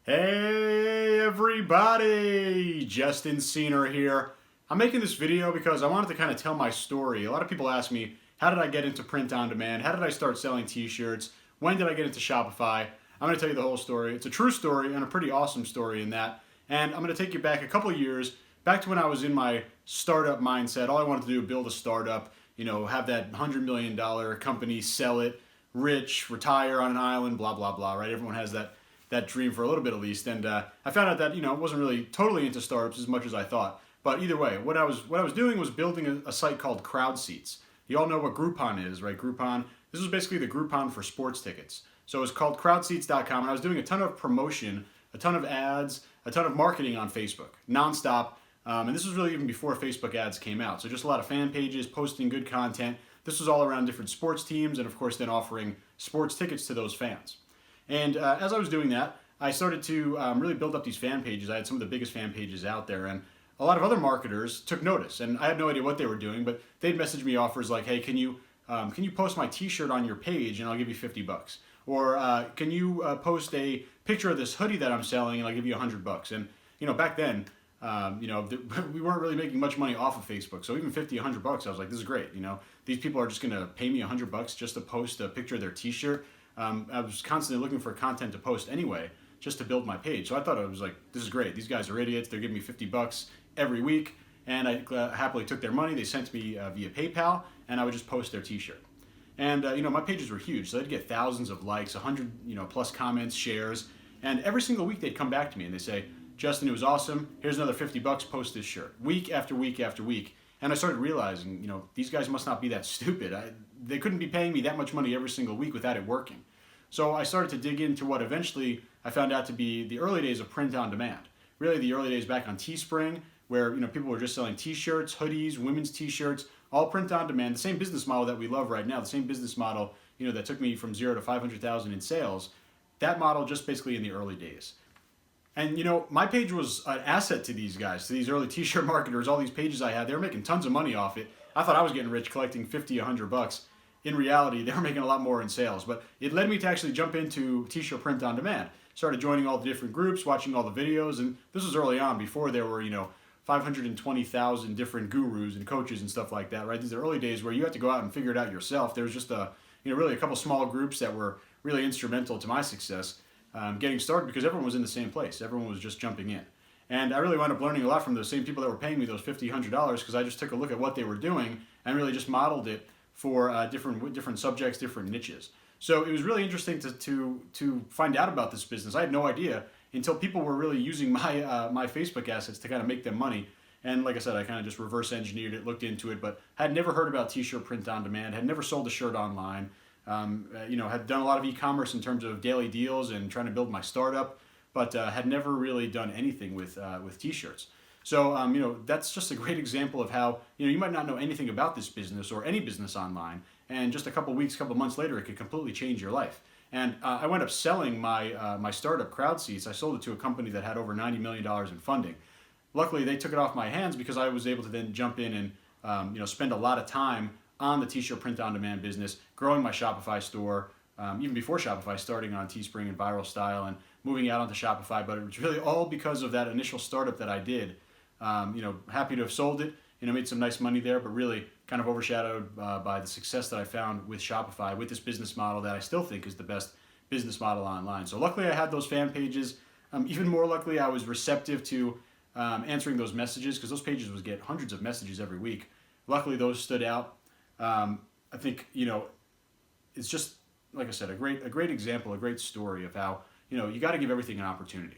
Hey everybody, Justin Cener here. I'm making this video because I wanted to kind of tell my story. A lot of people ask me, how did I get into print on demand? How did I start selling t-shirts? When did I get into Shopify? I'm going to tell you the whole story. It's a true story and a pretty awesome story in that. And I'm going to take you back a couple of years, back to when I was in my startup mindset. All I wanted to do was build a startup, have that $100 million company, sell it, rich, retire on an island, blah, blah, blah, right? Everyone has that dream for a little bit at least. And I found out that it wasn't really totally into startups as much as I thought. But either way, what I was doing was building a site called Crowd Seats. You all know what Groupon is, right? Groupon. This was basically the Groupon for sports tickets. So it was called crowdseats.com, and I was doing a ton of promotion, a ton of ads, a ton of marketing on Facebook, nonstop. And this was really even before Facebook ads came out. So just a lot of fan pages, posting good content. This was all around different sports teams, and of course then offering sports tickets to those fans. And as I was doing that, I started to really build up these fan pages. I had some of the biggest fan pages out there, and a lot of other marketers took notice. And I had no idea what they were doing, but they'd message me offers like, "Hey, can you post my T-shirt on your page, and I'll give you $50?" Or can you post a picture of this hoodie that I'm selling, and I'll give you $100? And back then, we weren't really making much money off of Facebook, so even $50, $100, I was like, this is great. These people are just gonna pay me $100 just to post a picture of their T-shirt. I was constantly looking for content to post anyway, just to build my page. So I thought, it was like, this is great. These guys are idiots. They're giving me $50 every week, and I happily took their money. They sent me via PayPal, and I would just post their T-shirt. And my pages were huge, so they'd get thousands of likes, 100 plus comments, shares, and every single week they'd come back to me and they say, "Justin, it was awesome. Here's another $50. Post this shirt." Week after week after week. And I started realizing, these guys must not be that stupid. They couldn't be paying me that much money every single week without it working. So I started to dig into what eventually I found out to be the early days of print on demand. Really the early days back on Teespring, where people were just selling t-shirts, hoodies, women's t-shirts, all print on demand. The same business model that we love right now, the same business model that took me from 0 to 500,000 in sales. That model just basically in the early days. And my page was an asset to these guys, to these early t-shirt marketers. All these pages I had, they were making tons of money off it. I thought I was getting rich collecting $50, $100. In reality, they were making a lot more in sales. But it led me to actually jump into t-shirt print on demand. Started joining all the different groups, watching all the videos, and this was early on, before there were 520,000 different gurus and coaches and stuff like that. Right? These are early days where you had to go out and figure it out yourself. There was just really a couple small groups that were really instrumental to my success. Getting started, because everyone was in the same place. Everyone was just jumping in. And I really wound up learning a lot from those same people that were paying me those $50, $100, because I just took a look at what they were doing and really just modeled it for different subjects, different niches. So it was really interesting to find out about this business. I had no idea until people were really using my Facebook assets to kind of make them money. And like I said, I kind of just reverse engineered it, looked into it, but had never heard about t-shirt print on demand, had never sold a shirt online. Had done a lot of e-commerce in terms of daily deals and trying to build my startup, but had never really done anything with t-shirts. So, that's just a great example of how, you might not know anything about this business or any business online, and just a couple weeks, couple months later, it could completely change your life. And I wound up selling my startup, Crowd Seats. I sold it to a company that had over $90 million in funding. Luckily, they took it off my hands because I was able to then jump in and, spend a lot of time on the t-shirt print on demand business, growing my Shopify store, even before Shopify, starting on Teespring and Viral Style and moving out onto Shopify. But it was really all because of that initial startup that I did. Happy to have sold it, made some nice money there, but really kind of overshadowed by the success that I found with Shopify, with this business model that I still think is the best business model online. So luckily I had those fan pages. Even more luckily, I was receptive to answering those messages, because those pages would get hundreds of messages every week. Luckily those stood out. I think, it's just, like I said, a great example, a great story of how, you got to give everything an opportunity,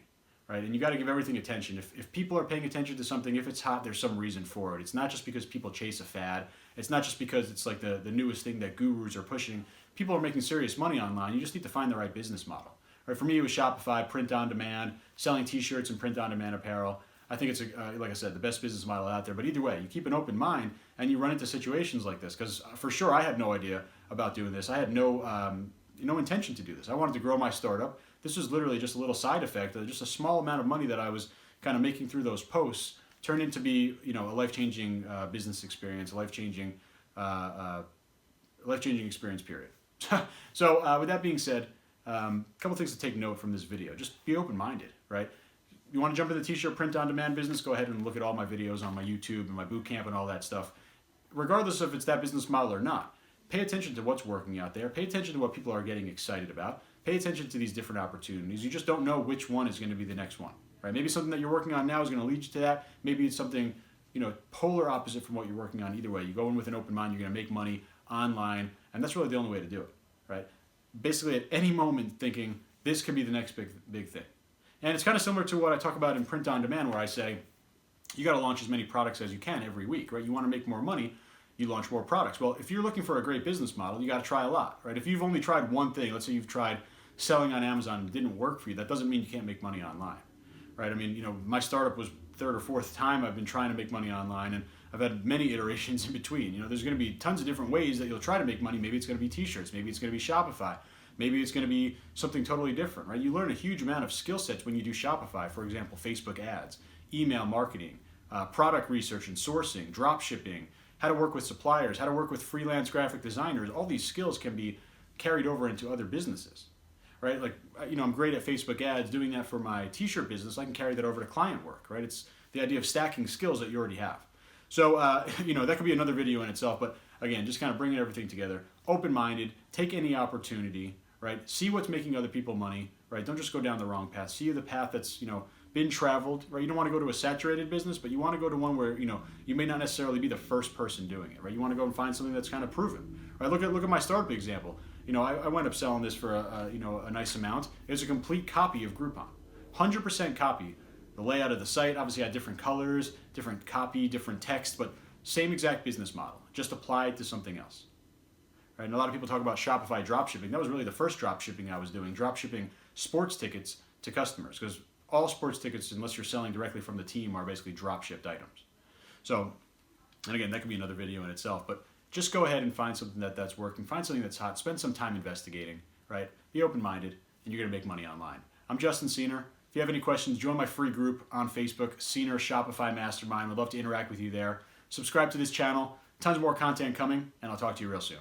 right? And you got to give everything attention. If people are paying attention to something, if it's hot, there's some reason for it. It's not just because people chase a fad. It's not just because it's like the newest thing that gurus are pushing. People are making serious money online. You just need to find the right business model. Right? For me, it was Shopify, print on demand, selling t-shirts and print on demand apparel. I think it's, like I said, the best business model out there. But either way, you keep an open mind and you run into situations like this. Because for sure, I had no idea about doing this. I had no intention to do this. I wanted to grow my startup. This was literally just a little side effect, just a small amount of money that I was kind of making through those posts turned into be, a life-changing business experience, a life-changing experience, period. So with that being said, A couple things to take note from this video. Just be open-minded, right? You want to jump into the t-shirt print-on-demand business, go ahead and look at all my videos on my YouTube and my bootcamp and all that stuff. Regardless of if it's that business model or not, pay attention to what's working out there. Pay attention to what people are getting excited about. Pay attention to these different opportunities. You just don't know which one is going to be the next one, right? Maybe something that you're working on now is going to lead you to that. Maybe it's something, polar opposite from what you're working on. Either way, you go in with an open mind, you're going to make money online, and that's really the only way to do it, right? Basically, at any moment, thinking this could be the next big thing. And it's kind of similar to what I talk about in print on demand, where I say you got to launch as many products as you can every week, right? You want to make more money, you launch more products. Well, if you're looking for a great business model, you got to try a lot, right? If you've only tried one thing, let's say you've tried selling on Amazon and it didn't work for you, that doesn't mean you can't make money online, right? I mean, my startup was third or fourth time I've been trying to make money online, and I've had many iterations in between. There's going to be tons of different ways that you'll try to make money. Maybe it's going to be t-shirts, maybe it's going to be Shopify, maybe it's going to be something totally different, right? You learn a huge amount of skill sets when you do Shopify. For example, Facebook ads, email marketing, product research and sourcing, drop shipping, how to work with suppliers, how to work with freelance graphic designers. All these skills can be carried over into other businesses, right? Like, I'm great at Facebook ads, doing that for my t-shirt business. I can carry that over to client work, right? It's the idea of stacking skills that you already have. So, that could be another video in itself, but again, just kind of bringing everything together, open-minded, take any opportunity, right? See what's making other people money, right? Don't just go down the wrong path. See the path that's, been traveled, right? You don't want to go to a saturated business, but you want to go to one where, you may not necessarily be the first person doing it, right? You want to go and find something that's kind of proven, right? Look at my startup example. I wound up selling this for a nice amount. It's a complete copy of Groupon, 100% copy. The layout of the site obviously had different colors, different copy, different text, but same exact business model, just applied to something else. Right? And a lot of people talk about Shopify dropshipping. That was really the first dropshipping I was doing, dropshipping sports tickets to customers, because all sports tickets, unless you're selling directly from the team, are basically drop-shipped items. So, and again, that could be another video in itself, but just go ahead and find something that's working, find something that's hot, spend some time investigating, right? Be open-minded, and you're going to make money online. I'm Justin Cener. If you have any questions, join my free group on Facebook, Cener Shopify Mastermind. I'd love to interact with you there. Subscribe to this channel. Tons more content coming, and I'll talk to you real soon.